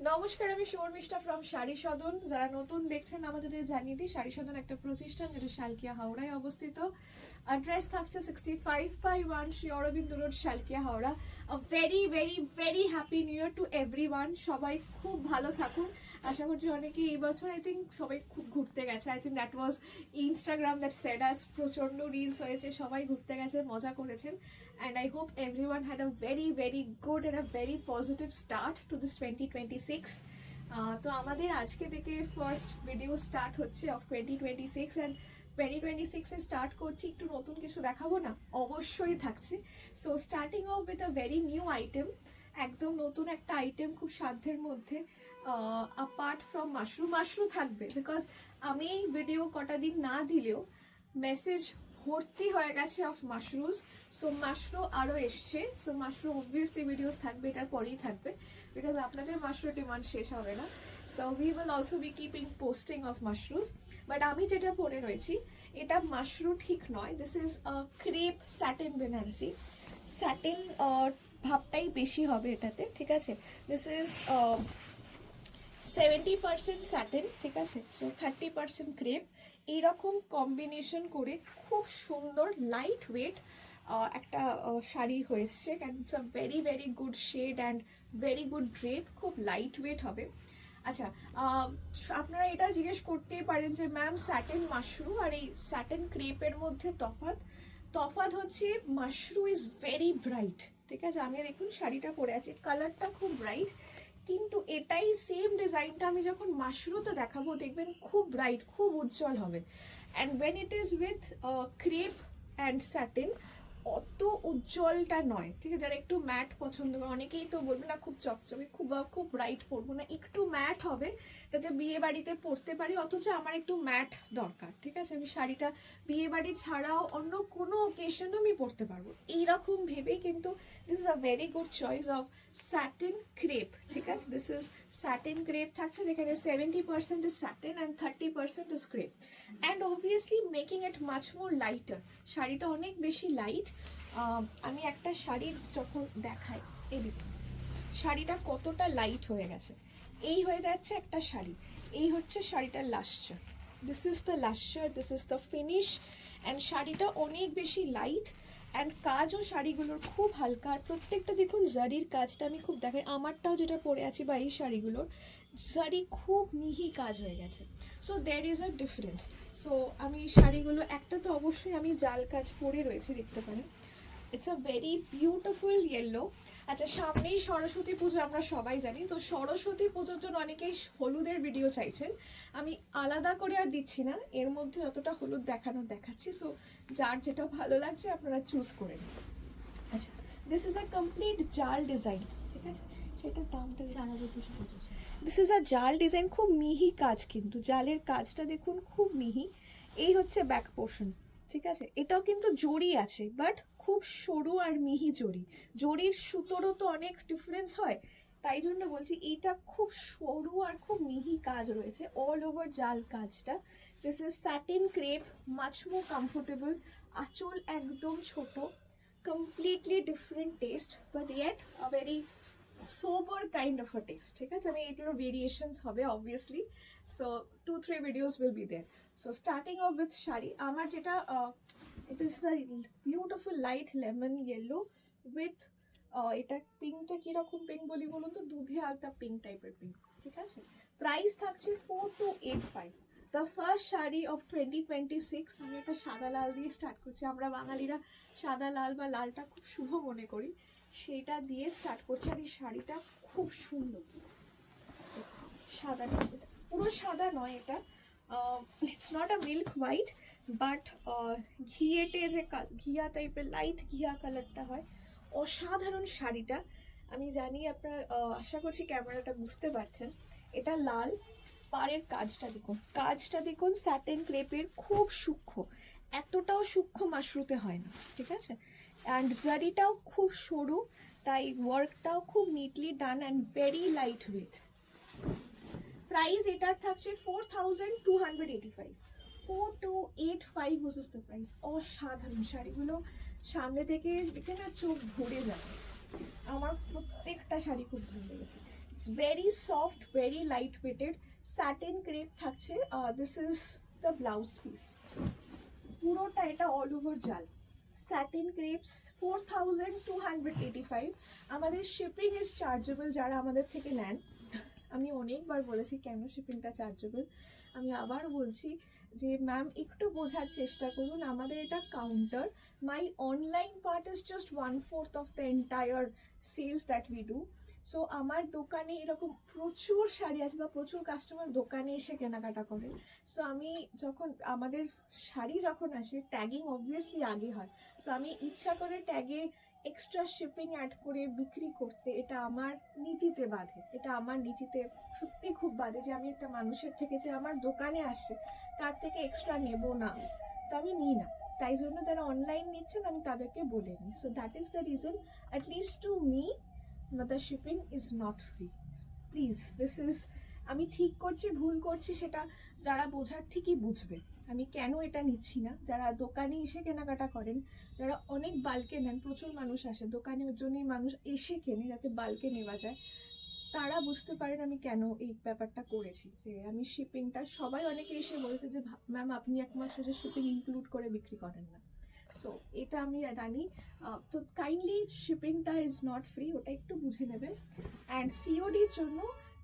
নমস্কার, আমি শর্মিষ্ঠা ফ্রম শাড়ি সদন। যারা নতুন দেখছেন আমাদের জানিয়ে দিই, শাড়ি সদন একটা প্রতিষ্ঠান যেটা শালকিয়া হাওড়ায় অবস্থিত। অ্যাড্রেস থাকছে 65/1 Shri Aurobindo road, Salkia Howrah. Very very very happy new year to everyone. সবাই খুব ভালো থাকুন। আশা করছি অনেকে এই বছর আই থিঙ্ক সবাই খুব ঘুরতে গেছে। I think that was Instagram that said us, প্রচণ্ড রিলস হয়েছে, সবাই ঘুরতে গেছে, মজা করেছেন। And I hope everyone had a very very good and a very positive start to this 2026. তো আমাদের আজকে থেকে ফার্স্ট ভিডিও স্টার্ট হচ্ছে অফ 2026 and 2026 এ স্টার্ট করছি, একটু নতুন কিছু দেখাবো না? অবশ্যই থাকছে। So starting of with a very new item, একদম নতুন একটা আইটেম, খুব সাধ্যের মধ্যে। অ্যাপার্ট ফ্রম মাশরুম থাকবে, বিকজ আমি ভিডিও কটা দিন না দিলেও মেসেজ ভর্তি হয়ে গেছে অফ মাশরুমস। সো মাশরুম আরও এসছে। সো মাশরুম অবভিয়াসলি ভিডিওস থাকবে, এটার পরেই থাকবে, বিকজ আপনাদের মাশরুম ডিমান্ড শেষ হবে না। So we will also be keeping posting of mushrooms. But আমি যেটা পরে রয়েছি এটা মাশরুম ঠিক নয়। This is crepe satin Banarasi. Satin ভাবটাই বেশি হবে এটাতে, ঠিক আছে? দিস ইজ 70% স্যাটিন, ঠিক আছে? So 30% crepe. এইরকম কম্বিনেশন করে খুব সুন্দর লাইট ওয়েট একটা শাড়ি হয়েছে। And it's a very very good shade and very good drape, খুব লাইট ওয়েট হবে। আচ্ছা, আপনারা এটা জিজ্ঞেস করতেই পারেন যে ম্যাম স্যাটিন মাশরুম আর এই স্যাটিন ক্রেপের মধ্যে তফাৎ হচ্ছে মাশরুম ইজ ভেরি ব্রাইট, ঠিক আছে? আমি দেখুন শাড়িটা পরে আছি, কালারটা খুব ব্রাইট, কিন্তু এটাই সেম ডিজাইনটা আমি যখন মাশরুমতে দেখাবো দেখবেন খুব ব্রাইট, খুব উজ্জ্বল হবে। And when it is with crepe and satin অত উজ্জ্বলটা নয়, ঠিক আছে? যারা একটু ম্যাট পছন্দ করে, অনেকেই তো বলবে না খুব চকচকে, খুব ব্রাইট পরবো না, একটু ম্যাট হবে যাতে বিয়ে বাড়িতে পরতে পারি, অথচ আমার একটু ম্যাট দরকার, ঠিক আছে? আমি শাড়িটা বিয়ে বাড়ি ছাড়াও অন্য কোনো ওকেশনও আমি পরতে পারবো, এইরকম ভেবেই কিন্তু this is a very good choice of satin crepe, ঠিক আছে? দিস ইজ স্যাটিন ক্রেপ থাকছে, যেখানে 70% is satin and 30% is crepe, and obviously making it much more lighter. শাড়িটা অনেক বেশি লাইট। আমি একটা শাড়ি যখন দেখাই, এই দেখুন শাড়িটা কতটা লাইট হয়ে গেছে। এই হয়ে যাচ্ছে একটা শাড়ি, এই হচ্ছে শাড়িটার lustre. This is the lustre, this is the finish. And শাড়িটা অনেক বেশি লাইট, অ্যান্ড কাজও শাড়িগুলোর খুব হালকা। আর প্রত্যেকটা দেখুন জারির কাজটা আমি খুব দেখাই, আমারটাও যেটা পরে আছি বা এই শাড়িগুলোর জারি খুব মিহি কাজ হয়ে গেছে। So there is a difference. So আমি শাড়িগুলো, একটা তো অবশ্যই আমি জাল কাজ পরে রয়েছে, দেখতে পারেন। It's a very beautiful yellow. আচ্ছা, সামনেই সরস্বতী পুজো, আমরা সবাই জানি। তো সরস্বতী পুজোর জন্য অনেকেই হলুদের ভিডিও চাইছেন, আমি আলাদা করে আর দিচ্ছি না, এর মধ্যে যতটা হলুদ দেখাচ্ছি। সো যার যেটা ভালো লাগছে আপনারা চুজ করে নিন। আচ্ছা, দিস ইজ আ কমপ্লিট জাল ডিজাইন, ঠিক আছে? সেটার দামটা 4250। দিস ইজ আ জাল ডিজাইন, খুব মিহি কাজ, কিন্তু জালের কাজটা দেখুন খুব মিহি। এই হচ্ছে ব্যাক পোর্শন, ঠিক আছে? এটাও কিন্তু জড়ি আছে, বাট খুব সরু আর মিহি জড়ি। জড়ির সুতোরও তো অনেক ডিফারেন্স হয়, তাই জন্য বলছি এটা খুব সরু আর খুব মিহি কাজ রয়েছে, অল ওভার জাল কাজটা। This is satin crepe, much more comfortable. আঁচল একদম ছোট, completely different taste, but yet a very sober kind of a taste, ঠিক আছে? আমি এগুলোর ভেরিয়েশনস হবে obviously, so 2-3 videos will be there. So starting off with sari, আমার যেটা it is a beautiful light lemon yellow with এটা পিঙ্কটা কিরকম pink বলি বলুন তো? দুধে আলতা পিঙ্ক টাইপের পিঙ্ক, ঠিক আছে? প্রাইস থাকছে 4285। The first sari of 2026। আমি একটা সাদা লাল দিয়ে স্টার্ট করছি, আমরা বাঙালিরা সাদা লাল বা লালটা খুব শুভ মনে করি, সেটা দিয়ে স্টার্ট করছি। আর এই শাড়িটা খুব সুন্দর, সাদা, পুরো সাদা নয় এটা, it's not a milk white, but ঘিয়েটে যে ঘিয়া টাইপের লাইট ঘিয়া কালারটা হয়, অসাধারণ শাড়িটা। আমি জানি আপনারা, আশা করছি ক্যামেরাটা বুঝতে পারছেন। এটা লাল, পাড়ের কাজটা দেখুন স্যাটিন ক্রেপের, খুব সূক্ষ্ম, এতটাও সূক্ষ্ম মাশরুতে হয় না, ঠিক আছে? অ্যান্ড জারিটাও খুব সরু, তাই ওয়ার্কটাও খুব neatly done and very light weight. Price এটার থাকছে 4285। 4285 was the প্রাইস। অসাধারণ শাড়িগুলো, সামনে থেকে দেখে না চোখ ভরে যাবে। আমার প্রত্যেকটা শাড়ি খুব ভালো লেগেছে। It's very soft, very light weighted, satin crepe থাকছে। This is the blouse piece, পুরোটা এটা অল ওভার জাল, স্যাটিন ক্রেপস, 4285। আমাদের শিপিং ইজ চার্জেবল যারা আমাদের থেকে নেন। আমি অনেকবার বলেছি কেন শিপিংটা চার্জেবল, আমি আবার বলছি যে ম্যাম একটু বোঝার চেষ্টা করুন, আমাদের এটা counter, my online part is just 1/4 of the entire sales that we do. So আমার দোকানে এরকম প্রচুর শাড়ি আছে বা প্রচুর কাস্টমার দোকানে এসে কেনাকাটা করে। সো আমি যখন আমাদের শাড়ি যখন আসে ট্যাগিং অবভিয়াসলি আগে হয়, সো আমি ইচ্ছা করে ট্যাগে এক্সট্রা শিপিং অ্যাড করে বিক্রি করতে, এটা আমার নীতিতে বাধে, এটা আমার নীতিতে সত্যি খুব বাধে যে আমি একটা মানুষের থেকে যে আমার দোকানে আসছে তার থেকে এক্সট্রা নেব না, তো আমি নিই না। তাই জন্য যারা অনলাইন নিচ্ছেন আমি তাদেরকে বলে নিই। So that is the reason, at least to me the shipping is not free. Please, this is, আমি ঠিক করছি ভুল করছি সেটা যারা বোঝার ঠিকই বুঝবে আমি কেন এটা নিচ্ছি না। যারা দোকানে এসে কেনাকাটা করেন, যারা অনেক বাল্কে নেন, প্রচুর মানুষ আসে দোকানে, ওর জন্যই মানুষ এসে কেনে যাতে বাল্কে নেওয়া যায়, তারা বুঝতে পারেন আমি কেন এই ব্যাপারটা করেছি। যে আমি শিপিংটা, সবাই অনেকে এসে বলেছে যে ম্যাম আপনি একমাত্র যে শিপিং ইনক্লুড করে বিক্রি করেন না, সো এটা আমি জানি। তো কাইন্ডলি শিপিংটা ইজ নট ফ্রি, ওটা একটু বুঝে নেবেন। অ্যান্ড সিওডির জন্য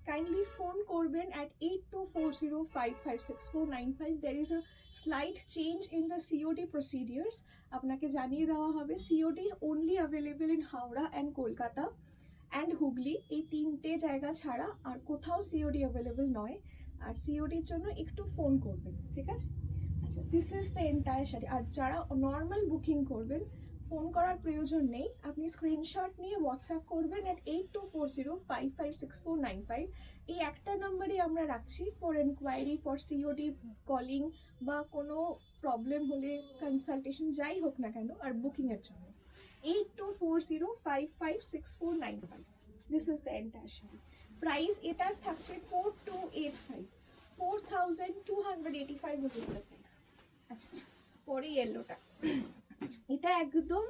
কাইন্ডলি ফোন করবেন at 8240556495। There is a slight change in the COD procedures, আপনাকে জানিয়ে দেওয়া হবে COD only available in Howrah and Kolkata and Hooghly, এই তিনটে জায়গা ছাড়া আর কোথাও সিওডি অ্যাভেলেবেল নয়। আর সিওডির জন্য একটু ফোন করবেন, ঠিক আছে? আচ্ছা, this is the entire sari. আর যারা নর্মাল বুকিং করবেন ফোন করার প্রয়োজন নেই, আপনি স্ক্রিনশট নিয়ে হোয়াটসঅ্যাপ করবেন অ্যাট 8240556495। এই একটা নম্বরই আমরা রাখছি for enquiry, for COD calling বা কোনো প্রবলেম হলে কনসালটেশন যাই হোক না কেন, আর বুকিংয়ের জন্য 8240556495। This is the entire sari. Price এটার থাকছে 4285, 4285 which is the price। আচ্ছা, পরে ইয়েলোটা, এটা একদম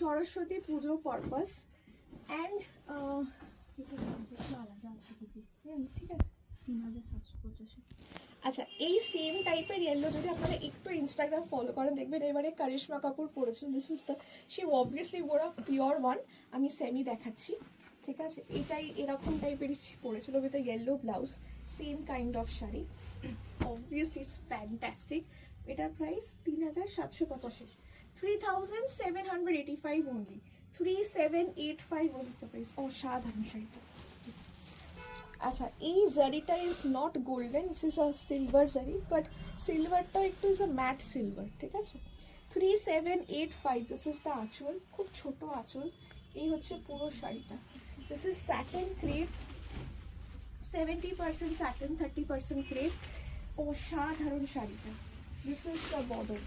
সরস্বতী পুজো পারপাস অ্যান্ড ঠিক আছে 3785। আচ্ছা, এই সেম টাইপের ইয়েলো যদি আপনারা একটু ইনস্টাগ্রাম ফলো করেন দেখবেন এবারে কারিশমা কাপুর পরেছেন, this was the, say obviously ওরা পিওর ওয়ান, আমি সেমি দেখাচ্ছি, ঠিক আছে? এটাই এরকম টাইপের পরেছিল with a yellow blouse, same kind of sari, obviously it's fantastic. এটার price 3785, 3785 only, 3785 was the price। অসাধারণ শাড়িটা। আচ্ছা, এই জারিটা is not golden, this is a silver zari, but সিলভারটা একটু ইজ আ ম্যাট সিলভার, ঠিক আছে? 3785, দিস ইজ দ্য আঁচল, খুব ছোট আঁচল, এই হচ্ছে পুরো শাড়িটা। This is satin crepe, 70% satin, 30% crepe, অসাধারণ শাড়িটা। This is the border,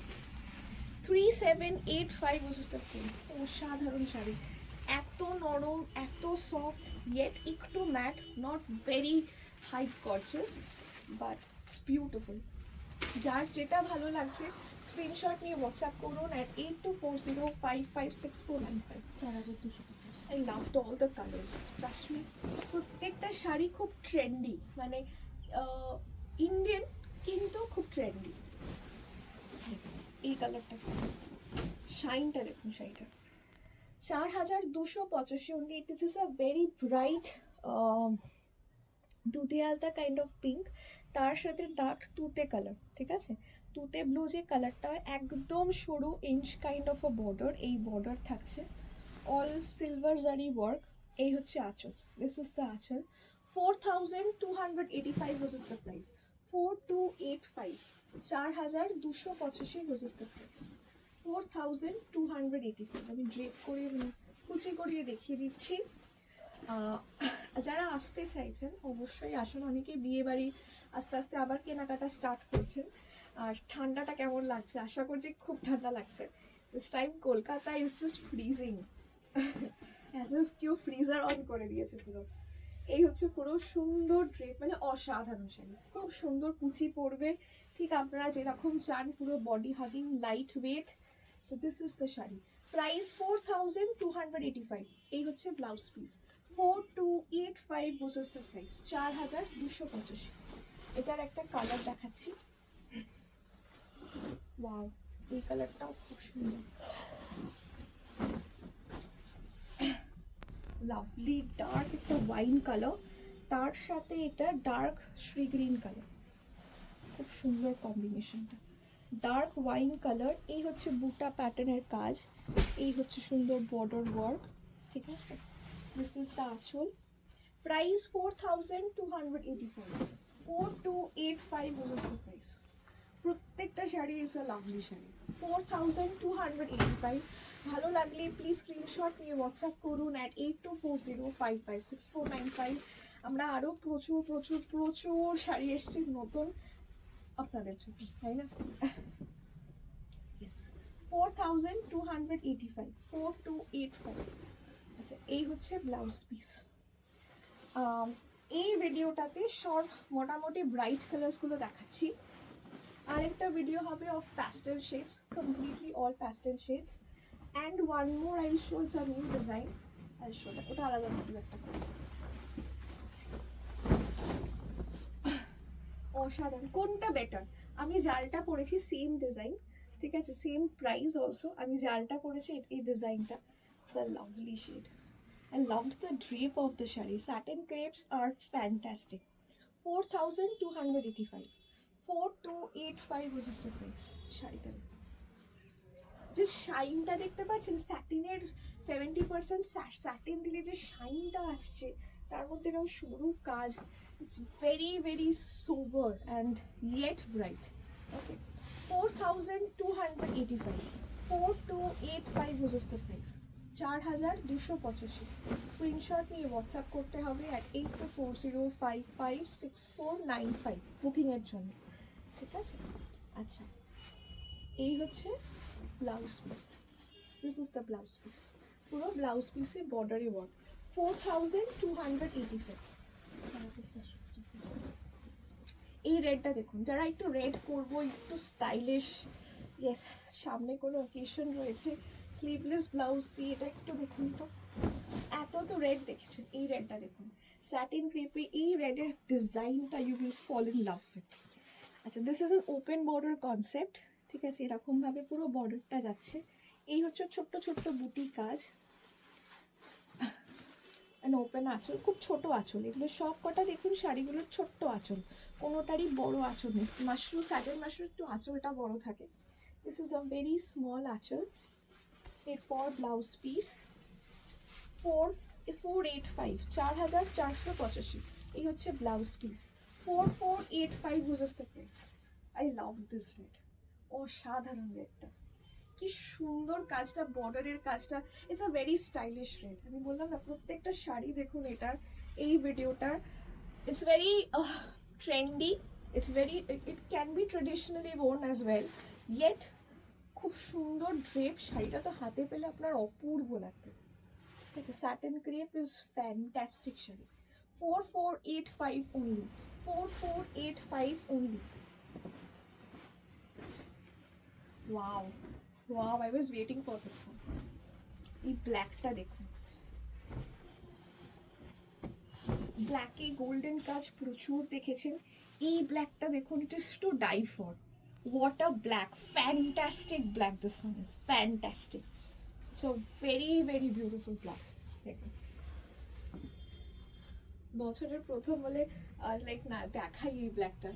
3785 was the price। অসাধারণ শাড়ি, এত নরম, এত সফট, yet একটু matte, not very high gorgeous, but it's beautiful. যার যেটা ভালো লাগছে স্ক্রিনশট নিয়ে হোয়াটসঅ্যাপ করুন at 8240556495। 4200। I loved all the colors, trust me। প্রত্যেকটা শাড়ি খুব ট্রেন্ডি, মানে ইন্ডিয়ান কিন্তু খুব ট্রেন্ডি। এই কালারটা, শাইনটা দেখুন শাড়িটা, 4285 only। This is a very bright দুধে আলতা কাইন্ড অফ পিঙ্ক, তার সাথে ডার্ক তুতে কালার, ঠিক আছে? তুতে ব্লু যে কালারটা, একদম সরু inch kind of a border, এই বর্ডার থাকছে, অল সিলভার জারি ওয়ার্ক। এই হচ্ছে আঁচল, দিস ইজ দ্য আঁচল। 4285 was the price, 4285, 4285 was the price, 4285। আমি ড্রেপ করে কুচি করিয়ে দেখিয়ে দিচ্ছি। যারা আসতে চাইছেন অবশ্যই আসুন, অনেকে বিয়ে বাড়ি আস্তে আস্তে আবার কেনাকাটা স্টার্ট করছেন। আর ঠান্ডাটা কেমন লাগছে? আশা করছি খুব ঠান্ডা লাগছে। This time Kolkata is just freezing, as if কেউ ফ্রিজার অন করে দিয়েছে পুরো। এই হচ্ছে পুরো সুন্দর ড্রেপ, মানে অসাধারণ শাড়ি, খুব সুন্দর কুচি পড়বে, ঠিক আপনারা যেরকম চান, পুরো body hugging, light weight. So this is the sari, price 4285। এই হচ্ছে ব্লাউজ পিস, 4285 বুঝেস দ্য প্রাইস, 4285। এটার একটা কালার দেখাচ্ছি, ওয়াও এই কালারটাও খুব সুন্দর, লাভলি ডার্ক একটা ওয়াইন কালার, তার সাথে এটা ডার্ক শ্রী গ্রিন কালার, খুব সুন্দর কম্বিনেশনটা। ডার্ক ওয়াইন কালার, এই হচ্ছে বুটা প্যাটার্নের কাজ, এই হচ্ছে সুন্দর বর্ডার ওয়ার্ক, ঠিক আছে। দিস ইজ দ্য আঁচল। Price 4285, 4285 was the price। প্রত্যেকটা sari is a lovely sari. 4285। ভালো লাগলে প্লিজ স্ক্রিনশট নিয়ে হোয়াটসঅ্যাপ করুন অ্যাট 8240556495। আমরা আরও প্রচুর প্রচুর প্রচুর শাড়ি এসছে নতুন আপনাদের জন্য, তাই না? ইয়েস, 4285, 4285। আচ্ছা, এই হচ্ছে ব্লাউজ পিস। এই ভিডিওটাতে সব মোটামুটি ব্রাইট কালার্সগুলো দেখাচ্ছি, আরেকটা ভিডিও হবে of pastel shades, completely all pastel shades, and one more I show the new design, I show that, ওটা আলাদা ভিডিও একটা করে। অসাধারণ, কোনটা বেটার? আমি জালটা পরেছি সেম ডিজাইন, ঠিক আছে, সেম প্রাইস অলসো। আমি জালটা পরেছি, এই ডিজাইনটা, it's a lovely shade. I loved the drape of the shari. Satin crepes are fantastic. 4285, 4285 was the price. শাড়িটা যে শাইনটা দেখতে পাচ্ছেন, স্যাটিনের 70% স্যাটিন দিলে যে শাইনটা আসছে, তার মধ্যে এরকম সরু কাজ, it's very very sober and yet bright. Okay, 4285, 4285 was the price, 4285। Screenshot নিয়ে হোয়াটসঅ্যাপ করতে হবে অ্যাট 8240556495 বুকিংয়ের জন্য, ঠিক আছে। আচ্ছা, এই হচ্ছে blouse piece, this is the blouse piece, পুরো ব্লাউজ পিসে বর্ডারে ওয়ার্ক, 4285। এই রেডটা দেখুন, যারা একটু রেড করবো, একটু স্টাইলিশ, ইয়েস, সামনে কোনো অকেশন রয়েছে, স্লিভলেস ব্লাউজ দিয়ে, এটা একটু দেখুন তো, এত তো রেড দেখেছেন, এই রেডটা দেখুন, স্যাটিন ক্রেপে এই রেডের ডিজাইনটা you will fall in love with. আচ্ছা, this is an open border concept, ঠিক আছে, এরকমভাবে পুরো বর্ডারটা যাচ্ছে, এই হচ্ছে ছোট্ট ছোট্ট বুটি কাজ, ওপেন আঁচল, খুব ছোট আঁচল, এগুলো সব কটা দেখুন শাড়িগুলোর ছোট্ট আঁচল, কোনোটারই বড় আঁচল নেই। মাশরু, স্যাটিন মাশরু একটু আঁচলটা বড় থাকে, this is a very small আঁচল। এরপর ব্লাউজ পিস 485, 4485, এই হচ্ছে blouse piece, 4485 was the price। I love this red, অসাধারণ রেডটা, কি সুন্দর কাজটা, বর্ডারের কাজটা, it's a very stylish red. আমি বললাম না, প্রত্যেকটা শাড়ি দেখুন এটার, এই ভিডিওটার, it's very trendy, it's very, it can be traditionally worn as well, yet খুব সুন্দর ড্রেপ, শাড়িটা তো হাতে পেলে আপনার অপূর্ব লাগবে, ঠিক আছে। Satin crepe is fantastic sari, 4485 only, 4485 only। Wow, wow, I was waiting for this one। এই ব্ল্যাকটা দেখুন, ব্ল্যাকে গোল্ডেন কাজ প্রচুর দেখেছেন, এই ব্ল্যাকটা দেখুন, it is to die for. What a black, fantastic black, this one is fantastic, it's a very very beautiful black. দেখুন, বছরের প্রথম বলে লাইক না দেখাই এই ব্ল্যাকটা,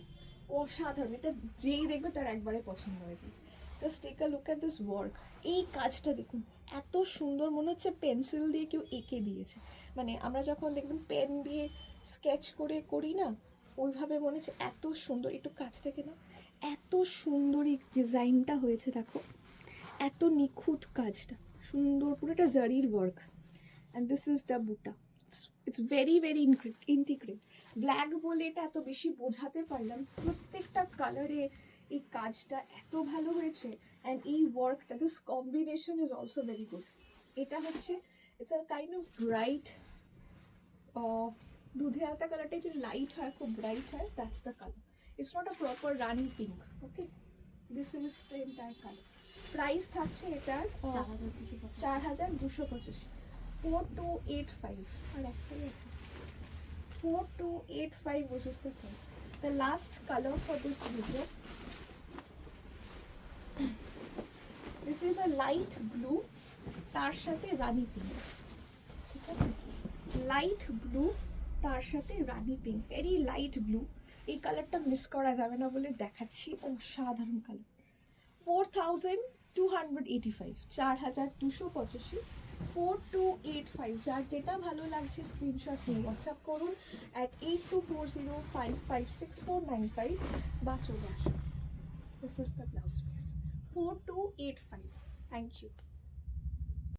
অসাধারণ, এটা যেই দেখবে তার একবারে পছন্দ হয়ে যায়। Just take a look at this work, এই কাজটা দেখুন, এত সুন্দর, মনে হচ্ছে পেন্সিল দিয়ে কেউ এঁকে দিয়েছে, মানে আমরা যখন দেখবেন পেন দিয়ে স্কেচ করে করি না, ওইভাবে মনে হচ্ছে, এত সুন্দর, একটু কাছ থেকে না, এত সুন্দর এই ডিজাইনটা হয়েছে, দেখো এত নিখুঁত কাজটা, সুন্দর, পুরোটা জারির work, and this is the buta, it's very very integrate. Black বলে এটা এত বেশি বোঝাতে পারলাম, প্রত্যেকটা কালারে এই কাজটা এত ভালো হয়েছে, অ্যান্ড এই ওয়ার্কটা, this combination is also very good. এটা হচ্ছে, it's a kind of bright, দুধে আটা কালারটা একটু লাইট হয়, খুব ব্রাইট হয়, that's the colour, it's not a proper rani pink. Okay, this is the entire colour. Price থাকছে এটার 4285, 4285 আর একটাই আছে 4285 which is the price. The last color for this video, this is a light blue তার সাথে রানী pink, ঠিক আছে, light blue তার সাথে রানী পিঙ্ক, ভেরি লাইট ব্লু। এই কালারটা মিস করা যাবে না বলে দেখাচ্ছি, অসাধারণ কালার। 4285, 4285, 4285। যার যেটা ভালো লাগছে স্ক্রিনশট নিয়ে হোয়াটসঅ্যাপ করুন at 8240556495 বা চলে আসুন। This is the blouse piece, 4285. Thank you.